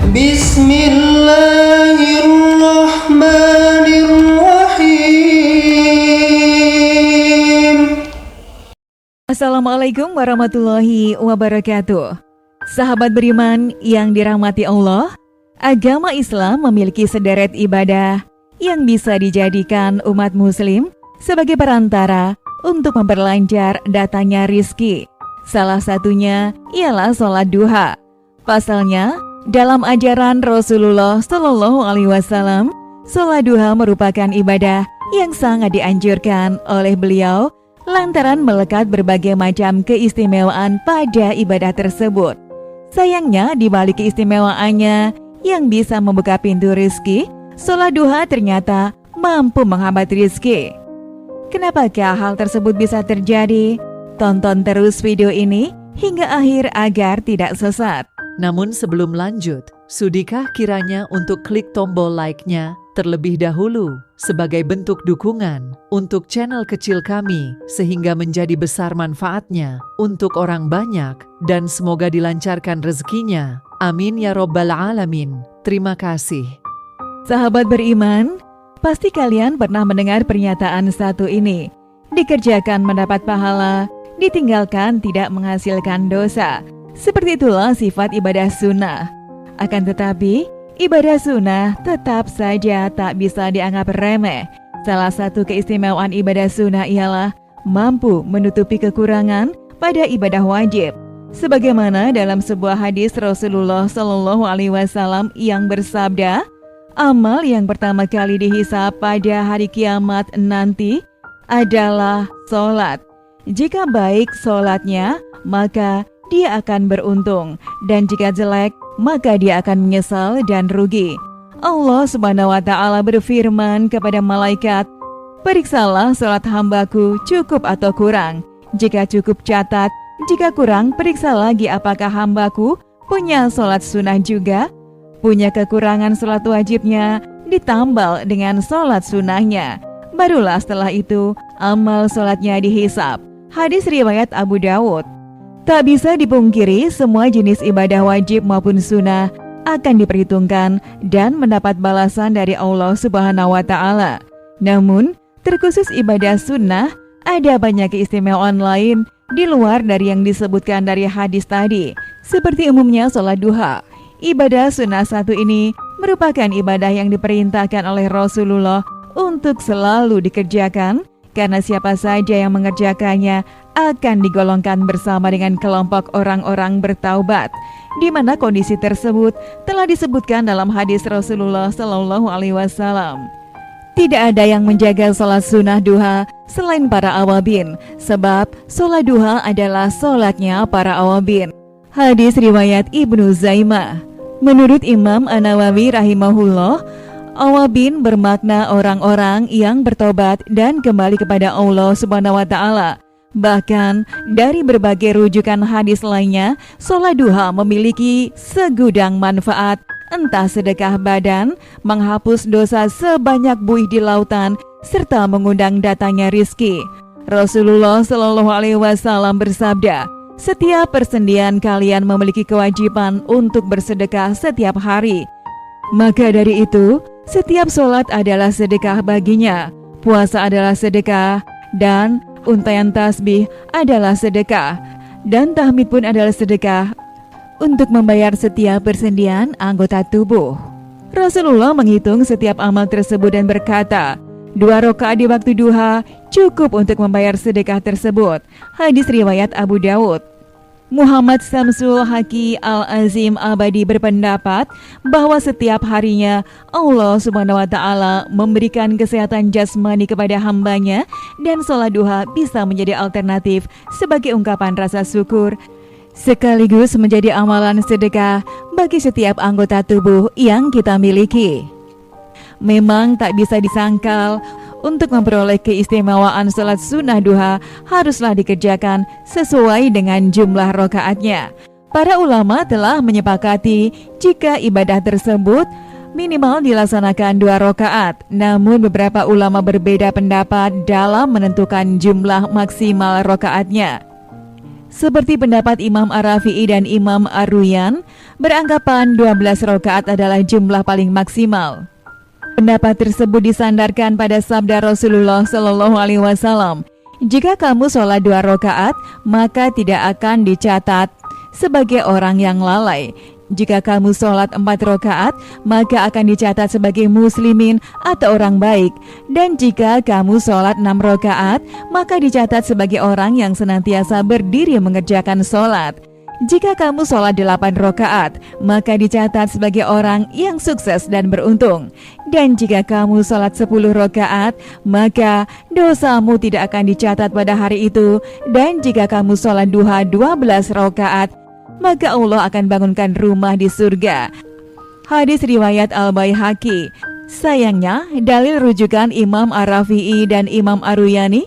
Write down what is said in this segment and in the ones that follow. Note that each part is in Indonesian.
Bismillahirrahmanirrahim. Assalamualaikum warahmatullahi wabarakatuh. Sahabat beriman yang dirahmati Allah, agama Islam memiliki sederet ibadah yang bisa dijadikan umat muslim sebagai perantara untuk memperlancar datangnya rizki. Salah satunya ialah sholat duha. Pasalnya, dalam ajaran Rasulullah Shallallahu Alaihi Wasallam, sholat duha merupakan ibadah yang sangat dianjurkan oleh beliau lantaran melekat berbagai macam keistimewaan pada ibadah tersebut. Sayangnya, di balik keistimewaannya yang bisa membuka pintu rizki, sholat duha ternyata mampu menghambat rizki. Kenapakah hal tersebut bisa terjadi? Tonton terus video ini hingga akhir agar tidak sesat. Namun sebelum lanjut, sudikah kiranya untuk klik tombol like-nya terlebih dahulu sebagai bentuk dukungan untuk channel kecil kami sehingga menjadi besar manfaatnya untuk orang banyak dan semoga dilancarkan rezekinya. Amin ya Rabbal Alamin. Terima kasih. Sahabat beriman, pasti kalian pernah mendengar pernyataan satu ini. Dikerjakan mendapat pahala, ditinggalkan tidak menghasilkan dosa. Seperti itulah sifat ibadah sunnah. Akan tetapi, ibadah sunnah tetap saja tak bisa dianggap remeh. Salah satu keistimewaan ibadah sunnah ialah mampu menutupi kekurangan pada ibadah wajib. Sebagaimana dalam sebuah hadis Rasulullah Shallallahu Alaihi Wasallam yang bersabda, amal yang pertama kali dihisab pada hari kiamat nanti adalah sholat. Jika baik sholatnya, maka dia akan beruntung, dan jika jelek, maka dia akan menyesal dan rugi. Allah Subhanahu wa Ta'ala berfirman kepada malaikat, periksalah sholat hambaku cukup atau kurang. Jika cukup, catat. Jika kurang, periksa lagi apakah hambaku punya sholat sunnah juga. Punya kekurangan sholat wajibnya, ditambal dengan sholat sunnahnya. Barulah setelah itu, amal sholatnya dihisab. Hadis riwayat Abu Dawud. Tak bisa dipungkiri, semua jenis ibadah wajib maupun sunnah akan diperhitungkan dan mendapat balasan dari Allah Subhanahu wa Ta'ala. Namun, terkhusus ibadah sunnah, ada banyak keistimewaan lain di luar dari yang disebutkan dari hadis tadi. Seperti umumnya sholat duha. Ibadah sunnah satu ini merupakan ibadah yang diperintahkan oleh Rasulullah untuk selalu dikerjakan, karena siapa saja yang mengerjakannya akan digolongkan bersama dengan kelompok orang-orang bertaubat, di mana kondisi tersebut telah disebutkan dalam hadis Rasulullah Shallallahu Alaihi Wasallam. Tidak ada yang menjaga sholat sunnah duha selain para awabin, sebab sholat duha adalah sholatnya para awabin. Hadis riwayat Ibnu Zaimah. Menurut Imam An-Nawawi rahimahullah, awabin bermakna orang-orang yang bertobat dan kembali kepada Allah Subhanahu wa Ta'ala. Bahkan dari berbagai rujukan hadis lainnya, sholat duha memiliki segudang manfaat, entah sedekah badan, menghapus dosa sebanyak buih di lautan, serta mengundang datangnya rizki. Rasulullah Shallallahu Alaihi Wasallam bersabda, setiap persendian kalian memiliki kewajiban untuk bersedekah setiap hari. Maka dari itu, setiap sholat adalah sedekah baginya, puasa adalah sedekah, dan untayan tasbih adalah sedekah, dan tahmid pun adalah sedekah untuk membayar setiap persendian anggota tubuh. Rasulullah menghitung setiap amal tersebut dan berkata, 2 rakaat di waktu duha cukup untuk membayar sedekah tersebut. Hadis riwayat Abu Dawud. Muhammad Samsul Haqi Al-Azim Abadi berpendapat bahwa setiap harinya Allah Subhanahu wa Ta'ala memberikan kesehatan jasmani kepada hambanya, dan sholat duha bisa menjadi alternatif sebagai ungkapan rasa syukur sekaligus menjadi amalan sedekah bagi setiap anggota tubuh yang kita miliki. Memang tak bisa disangkal, untuk memperoleh keistimewaan sholat sunnah duha haruslah dikerjakan sesuai dengan jumlah rakaatnya. Para ulama telah menyepakati jika ibadah tersebut minimal dilaksanakan 2 rakaat. Namun beberapa ulama berbeda pendapat dalam menentukan jumlah maksimal rakaatnya. Seperti pendapat Imam Ar-Rafi'i dan Imam Ar-Ruyan, beranggapan 12 rakaat adalah jumlah paling maksimal. Pendapat tersebut disandarkan pada sabda Rasulullah Shallallahu Alaihi Wasallam, jika kamu sholat 2 rakaat, maka tidak akan dicatat sebagai orang yang lalai. Jika kamu sholat 4 rakaat, maka akan dicatat sebagai muslimin atau orang baik. Dan jika kamu sholat 6 rakaat, maka dicatat sebagai orang yang senantiasa berdiri mengerjakan sholat. Jika kamu sholat 8 rakaat, maka dicatat sebagai orang yang sukses dan beruntung. Dan jika kamu sholat 10 rakaat, maka dosamu tidak akan dicatat pada hari itu. Dan jika kamu sholat duha 12 rakaat, maka Allah akan bangunkan rumah di surga. Hadis riwayat Al-Baihaqi. Sayangnya, dalil rujukan Imam Ar-Rafi'i dan Imam Ar-Ruyani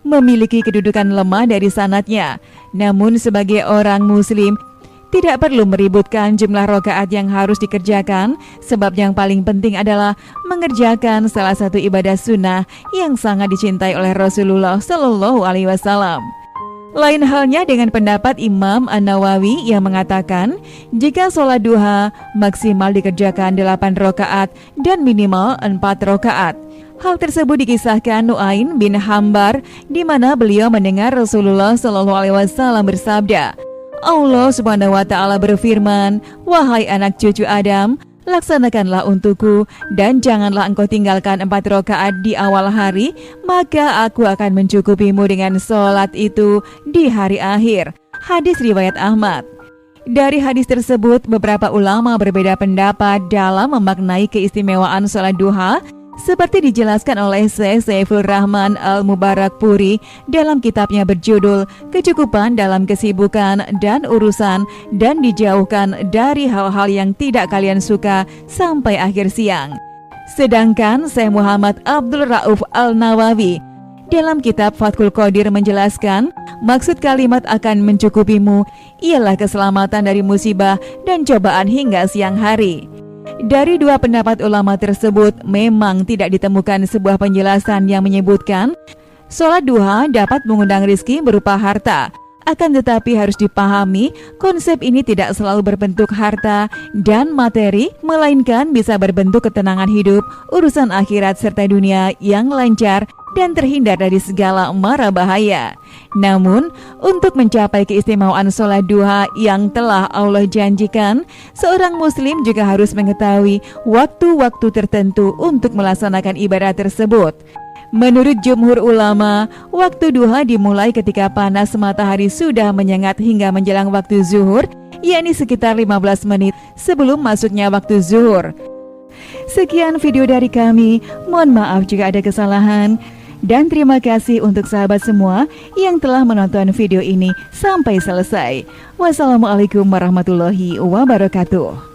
memiliki kedudukan lemah dari sanadnya. Namun sebagai orang muslim, tidak perlu meributkan jumlah rakaat yang harus dikerjakan, sebab yang paling penting adalah mengerjakan salah satu ibadah sunnah yang sangat dicintai oleh Rasulullah Shallallahu Alaihi Wasallam. Lain halnya dengan pendapat Imam An-Nawawi yang mengatakan, jika sholat duha maksimal dikerjakan 8 rakaat dan minimal 4 rakaat. Hal tersebut dikisahkan Nu'ain bin Hambar, di mana beliau mendengar Rasulullah SAW bersabda, Allah Subhanahu wa Ta'ala berfirman, wahai anak cucu Adam, laksanakanlah untukku dan janganlah engkau tinggalkan 4 rakaat di awal hari, maka aku akan mencukupimu dengan sholat itu di hari akhir. Hadis riwayat Ahmad. Dari hadis tersebut, beberapa ulama berbeda pendapat dalam memaknai keistimewaan sholat duha, seperti dijelaskan oleh Syekh Saiful Rahman Al-Mubarakpuri dalam kitabnya berjudul Kecukupan dalam Kesibukan dan Urusan dan Dijauhkan dari Hal-hal yang Tidak Kalian Suka sampai Akhir Siang. Sedangkan Syekh Muhammad Abdul Rauf Al-Nawawi dalam kitab Fathul Qadir menjelaskan, maksud kalimat akan mencukupimu ialah keselamatan dari musibah dan cobaan hingga siang hari. Dari dua pendapat ulama tersebut, memang tidak ditemukan sebuah penjelasan yang menyebutkan sholat duha dapat mengundang rizki berupa harta. Akan tetapi harus dipahami, konsep ini tidak selalu berbentuk harta dan materi, melainkan bisa berbentuk ketenangan hidup, urusan akhirat serta dunia yang lancar dan terhindar dari segala mara bahaya. Namun, untuk mencapai keistimewaan sholat duha yang telah Allah janjikan, seorang muslim juga harus mengetahui waktu-waktu tertentu untuk melaksanakan ibadah tersebut. Menurut jumhur ulama, waktu duha dimulai ketika panas matahari sudah menyengat hingga menjelang waktu zuhur, yakni sekitar 15 menit sebelum masuknya waktu zuhur. Sekian video dari kami, mohon maaf jika ada kesalahan. Dan terima kasih untuk sahabat semua yang telah menonton video ini sampai selesai. Wassalamualaikum warahmatullahi wabarakatuh.